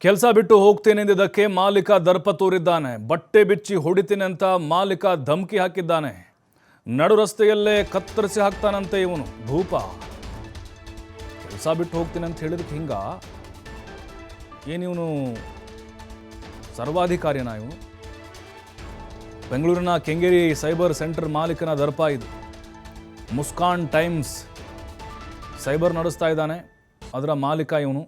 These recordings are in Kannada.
ಕೆಲಸ ಬಿಟ್ಟು ಹೋಗ್ತೇನೆ ಎಂದಿದ್ದಕ್ಕೆ ಮಾಲೀಕ ದರ್ಪ ತೋರಿದ್ದಾನೆ. ಬಟ್ಟೆ ಬಿಚ್ಚಿ ಹೊಡಿತೀನಿ ಅಂತ ಮಾಲೀಕ ಧಮಕಿ ಹಾಕಿದ್ದಾನೆ. ನಡು ರಸ್ತೆಯಲ್ಲೇ ಕತ್ತರಿಸಿ ಹಾಕ್ತಾನಂತೆ ಇವನು ಭೂಪ. ಕೆಲಸ ಬಿಟ್ಟು ಹೋಗ್ತೀನಿ ಅಂತ ಹೇಳಿದಕ್ಕೆ ಹಿಂಗ ಏನಿವನು ಸರ್ವಾಧಿಕಾರಿನ ಇವನು? ಬೆಂಗಳೂರಿನ ಕೆಂಗೇರಿ ಸೈಬರ್ ಸೆಂಟರ್ ಮಾಲೀಕನ ದರ್ಪ ಇದು. ಮುಸ್ಕಾನ್ ಟೈಮ್ಸ್ ಸೈಬರ್ ನಡೆಸ್ತಾ ಇದ್ದಾನೆ. ಅದರ ಮಾಲೀಕ ಇವನು.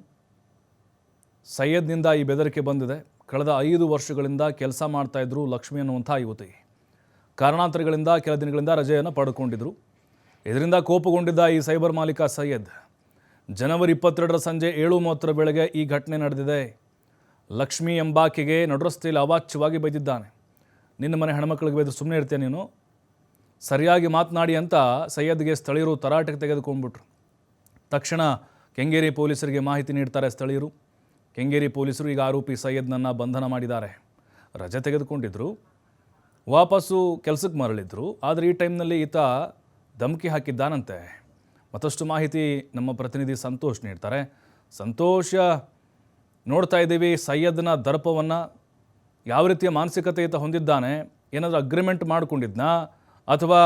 ಸೈಯದ್ನಿಂದ ಈ ಬೆದರಿಕೆ ಬಂದಿದೆ. ಕಳೆದ 5 ವರ್ಷಗಳಿಂದ ಕೆಲಸ ಮಾಡ್ತಾ ಇದ್ರು ಲಕ್ಷ್ಮಿ ಅನ್ನುವಂಥ ಯುವತಿ. ಕಾರಣಾಂತರಗಳಿಂದ ಕೆಲ ದಿನಗಳಿಂದ ರಜೆಯನ್ನು ಪಡ್ಕೊಂಡಿದ್ರು. ಇದರಿಂದ ಕೋಪಗೊಂಡಿದ್ದ ಈ ಸೈಬರ್ ಮಾಲೀಕ ಸೈಯದ್ ಜನವರಿ 22ರ ಸಂಜೆ 7:30 ವೇಳೆಗೆ ಈ ಘಟನೆ ನಡೆದಿದೆ. ಲಕ್ಷ್ಮಿ ಎಂಬಾಕೆಗೆ ನಡುರಸ್ತೆಯಲ್ಲಿ ಅವಾಚ್ಯವಾಗಿ ಬೈದಿದ್ದಾನೆ. ನಿನ್ನ ಮನೆ ಹೆಣ್ಮಕ್ಳಿಗೆ ಬೈದು ಸುಮ್ಮನೆ ಇರ್ತೀಯ ನೀನು, ಸರಿಯಾಗಿ ಮಾತನಾಡಿ ಅಂತ ಸೈಯದ್ಗೆ ಸ್ಥಳೀಯರು ತರಾಟೆಗೆ ತೆಗೆದುಕೊಂಡ್ಬಿಟ್ರು. ತಕ್ಷಣ ಕೆಂಗೇರಿ ಪೊಲೀಸರಿಗೆ ಮಾಹಿತಿ ನೀಡ್ತಾರೆ ಸ್ಥಳೀಯರು. ಕೆಂಗೇರಿ ಪೊಲೀಸರು ಈಗ ಆರೋಪಿ ಸೈಯದ್ನನ್ನು ಬಂಧನ ಮಾಡಿದ್ದಾರೆ. ರಜೆ ತೆಗೆದುಕೊಂಡಿದ್ದರು, ವಾಪಸ್ಸು ಕೆಲಸಕ್ಕೆ ಮರಳಿದ್ರು. ಆದರೆ ಈ ಟೈಮ್ನಲ್ಲಿ ಈತ ಧಮಕಿ ಹಾಕಿದ್ದಾನಂತೆ. ಮತ್ತಷ್ಟು ಮಾಹಿತಿ ನಮ್ಮ ಪ್ರತಿನಿಧಿ ಸಂತೋಷ್ ನೀಡ್ತಾರೆ. ಸಂತೋಷ, ನೋಡ್ತಾ ಇದ್ದೀವಿ ಸೈಯದ್ನ ದರ್ಪವನ್ನು. ಯಾವ ರೀತಿಯ ಮಾನಸಿಕತೆ ಈತ ಹೊಂದಿದ್ದಾನೆ? ಏನಾದರೂ ಅಗ್ರಿಮೆಂಟ್ ಮಾಡ್ಕೊಂಡಿದ್ನಾ ಅಥವಾ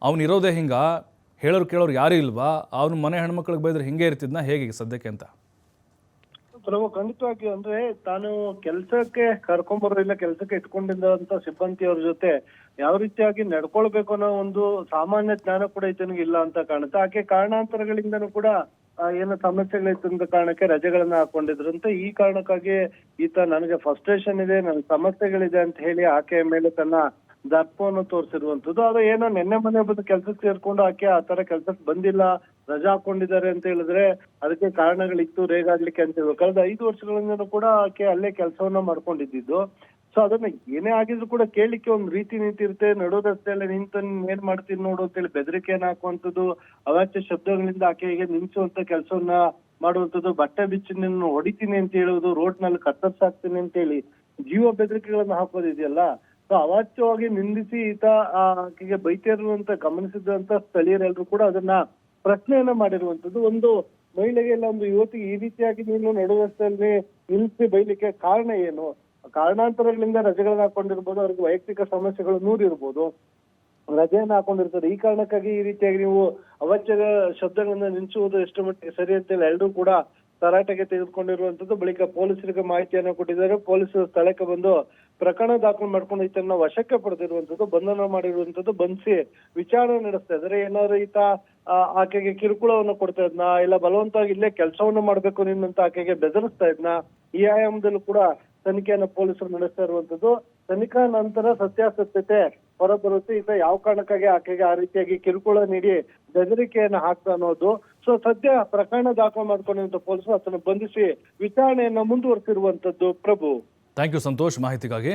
ಅವನಿರೋದೇ ಹಿಂಗ? ಹೇಳೋರು ಕೇಳೋರು ಯಾರೂ ಇಲ್ವಾ? ಅವನ ಮನೆ ಹೆಣ್ಮಕ್ಳಿಗೆ ಬೈದ್ರೆ ಹಿಂಗೆ ಇರ್ತಿದ್ನಾ ಹೇಗೆ ಸದ್ಯಕ್ಕೆ ಅಂತ? ಖಂಡಿತವಾಗಿ ಅಂದ್ರೆ ತಾನು ಕೆಲಸಕ್ಕೆ ಕರ್ಕೊಂಡ್ಬರೋದಿಲ್ಲ, ಕೆಲಸಕ್ಕೆ ಇಟ್ಕೊಂಡಿದ್ದಂತ ಸಿಬ್ಬಂದಿಯವ್ರ ಜೊತೆ ಯಾವ ರೀತಿಯಾಗಿ ನಡ್ಕೊಳ್ಬೇಕು ಅನ್ನೋ ಒಂದು ಸಾಮಾನ್ಯ ಜ್ಞಾನ ಕೂಡ ಈತನಿಗೆ ಇಲ್ಲ ಅಂತ ಕಾಣುತ್ತೆ. ಆಕೆ ಕಾರಣಾಂತರಗಳಿಂದನೂ ಕೂಡ ಏನೋ ಸಮಸ್ಯೆಗಳಿತ್ತು ಅಂತ ಕಾರಣಕ್ಕೆ ರಜೆಗಳನ್ನ ಹಾಕೊಂಡಿದ್ರಂತೆ. ಈ ಕಾರಣಕ್ಕಾಗಿ ಈತ ನನಗೆ ಫ್ರಸ್ಟ್ರೇಷನ್ ಇದೆ, ನನ್ನ ಸಮಸ್ಯೆಗಳಿದೆ ಅಂತ ಹೇಳಿ ಆಕೆಯ ಮೇಲೆ ತನ್ನ ದರ್ಪವನ್ನು ತೋರಿಸಿರುವಂತದ್ದು. ಅದು ಏನೋ ನೆನ್ನೆ ಮನೆ ಬಂದು ಕೆಲ್ಸಕ್ಕೆ ಸೇರ್ಕೊಂಡು ಆಕೆ ಆ ತರ ಕೆಲ್ಸಕ್ಕೆ ಬಂದಿಲ್ಲ, ರಜಾ ಹಾಕೊಂಡಿದ್ದಾರೆ ಅಂತ ಹೇಳಿದ್ರೆ ಅದಕ್ಕೆ ಕಾರಣಗಳಿತ್ತು ರೇಗಾಡ್ಲಿಕ್ಕೆ ಅಂತ ಹೇಳ್ಬೇಕು. ಕಳೆದ 5 ವರ್ಷಗಳಿಂದನೂ ಕೂಡ ಆಕೆ ಅಲ್ಲೇ ಕೆಲಸವನ್ನ ಮಾಡ್ಕೊಂಡಿದ್ದು. ಸೊ ಅದನ್ನ ಏನೇ ಆಗಿದ್ರು ಕೂಡ ಕೇಳಲಿಕ್ಕೆ ಒಂದು ರೀತಿ ನೀತಿ ಇರುತ್ತೆ. ನಡು ರಸ್ತೆಯಲ್ಲಿ ನಿಂತು ಏನ್ ಮಾಡ್ತೀನಿ ನೋಡು ಅಂತೇಳಿ ಬೆದರಿಕೆಯನ್ನ ಹಾಕುವಂಥದ್ದು, ಅವಾಚ್ಯ ಶಬ್ದಗಳಿಂದ ಆಕೆಗೆ ನಿಲ್ಸುವಂತ ಕೆಲಸವನ್ನ ಮಾಡುವಂಥದ್ದು, ಬಟ್ಟೆ ಬಿಚ್ಚಿ ನಿನ್ನ ಹೊಡಿತೀನಿ ಅಂತ ಹೇಳುವುದು, ರೋಡ್ ನಲ್ಲಿ ಕತ್ತರಿಸಾಕ್ತೀನಿ ಅಂತ ಹೇಳಿ ಜೀವ ಬೆದರಿಕೆಗಳನ್ನ ಹಾಕೋದಿದೆಯಲ್ಲ. ಸೊ ಅವಾಚ್ಯವಾಗಿ ನಿಂದಿಸಿ ಈತ ಆಕೆಗೆ ಬೈತಿರುವಂತ ಗಮನಿಸಿದಂತ ಸ್ಥಳೀಯರೆಲ್ಲರೂ ಕೂಡ ಅದನ್ನ ಪ್ರಶ್ನೆಯನ್ನ ಮಾಡಿರುವಂತದ್ದು. ಒಂದು ಮಹಿಳೆಗೆ ಇಲ್ಲ ಒಂದು ಯುವತಿಗೆ ಈ ರೀತಿಯಾಗಿ ನೀನು ನಡು ರಸ್ತೆಯಲ್ಲಿ ನಿಲ್ಲಿಸಿ ಬೈಲಿಕ್ಕೆ ಕಾರಣ ಏನು? ಕಾರಣಾಂತರಗಳಿಂದ ರಜೆಗಳನ್ನ ಹಾಕೊಂಡಿರ್ಬೋದು, ಅವ್ರಿಗೆ ವೈಯಕ್ತಿಕ ಸಮಸ್ಯೆಗಳು 100 ಇರ್ಬೋದು, ರಜೆಯನ್ನ ಹಾಕೊಂಡಿರ್ತಾರೆ. ಈ ಕಾರಣಕ್ಕಾಗಿ ಈ ರೀತಿಯಾಗಿ ನೀವು ಅವಾಚ್ಯ ಶಬ್ದಗಳನ್ನ ನಿಲ್ಲಿಸುವುದು ಎಷ್ಟು ಮಟ್ಟಿಗೆ ಸರಿ ಅಂತೇಳಿ ಎಲ್ಲರೂ ಕೂಡ ತರಾಟೆಗೆ ತೆಗೆದುಕೊಂಡಿರುವಂತದ್ದು. ಬಳಿಕ ಪೊಲೀಸರಿಗೆ ಮಾಹಿತಿಯನ್ನ ಕೊಟ್ಟಿದ್ದಾರೆ. ಪೊಲೀಸರು ಸ್ಥಳಕ್ಕೆ ಬಂದು ಪ್ರಕರಣ ದಾಖಲು ಮಾಡ್ಕೊಂಡು ಈತನ ವಶಕ್ಕೆ ಪಡೆದಿರುವಂತದ್ದು, ಬಂಧನ ಮಾಡಿರುವಂತದ್ದು, ಬಂಧಿಸಿ ವಿಚಾರಣೆ ನಡೆಸ್ತಾ ಇದ್ದಾರೆ. ಏನಾದ್ರು ಈತ ಆಕೆಗೆ ಕಿರುಕುಳವನ್ನು ಕೊಡ್ತಾ ಇದ್ನ, ಇಲ್ಲ ಬಲವಂತವಾಗಿ ಇಲ್ಲೇ ಕೆಲಸವನ್ನು ಮಾಡ್ಬೇಕು ನಿನ್ನಂತ ಆಕೆಗೆ ಬೆದರಿಸ್ತಾ ಇದ್ನ, ಈ ಆಯಾಮದಲ್ಲೂ ಕೂಡ ತನಿಖೆಯನ್ನ ಪೊಲೀಸರು ನಡೆಸ್ತಾ ಇರುವಂತದ್ದು. ತನಿಖಾ ನಂತರ ಸತ್ಯಾಸತ್ಯತೆ ಹೊರಬರುತ್ತೆ. ಈತ ಯಾವ ಕಾರಣಕ್ಕಾಗಿ ಆಕೆಗೆ ಆ ರೀತಿಯಾಗಿ ಕಿರುಕುಳ ನೀಡಿ ಬೆದರಿಕೆಯನ್ನ ಹಾಕ್ತಾ ಅನ್ನೋದು. ಸೊ ಸದ್ಯ ಪ್ರಕರಣ ದಾಖಲು ಮಾಡ್ಕೊಂಡಿರುವಂತ ಪೊಲೀಸರು ಆತನ ಬಂಧಿಸಿ ವಿಚಾರಣೆಯನ್ನ ಮುಂದುವರೆಸಿರುವಂತದ್ದು. ಪ್ರಭು, ಥ್ಯಾಂಕ್ ಯು ಸಂತೋಷ್ ಮಾಹಿತಿಗಾಗಿ.